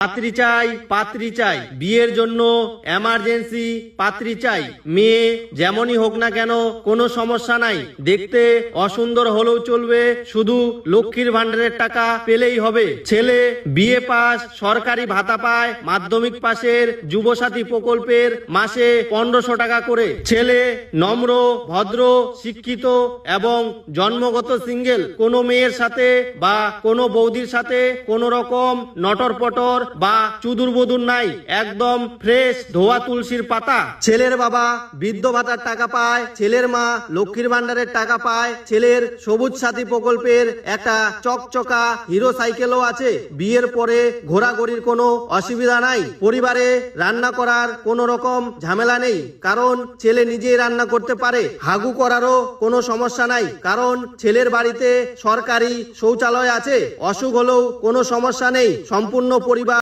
পাত্রী চাই, পাত্রী চাই, বিয়ের জন্য এমার্জেন্সি পাত্রী চাই। মেয়ে যেমনই হোক না কেন কোনো সমস্যা নাই, দেখতে অসুন্দর হলেও চলবে, শুধু লক্ষ্মীর ভান্ডারের টাকা পেলেই হবে। ছেলে বিএ পাস, সরকারি ভাতা পায়, মাধ্যমিক পাশের, যুবসাথী প্রকল্পের মাসে 1500 টাকা করে। ছেলে নম্র, ভদ্র, শিক্ষিত এবং জন্মগত সিঙ্গেল, কোনো মেয়ের সাথে বা কোনো বৌদির সাথে কোনো রকম নটর পটর বা চুদুর বুদুর নাই, একদম ফ্রেশ ধোয়া তুলসীর পাতা। ছেলের বাবা বৃদ্ধ ভাতার টাকা পায়, ছেলের মা লক্ষ্মীর ভান্ডারের টাকা পায়, ছেলের সবুজ সাথী প্রকল্পের একটা চকচকা হিরো সাইকেলও আছে। বিয়ের পরে ঘোরাঘুরির কোনো অসুবিধা নাই, পরিবারে রান্না করার কোনো রকম ঝামেলা নেই, কারণ ছেলে নিজেই রান্না করতে পারে। হাগু করারও কোনো সমস্যা নাই, কারণ ছেলের বাড়িতে সরকারি শৌচালয় আছে। অসুখ হলেও কোনো সমস্যা নেই, সম্পূর্ণ পরিবার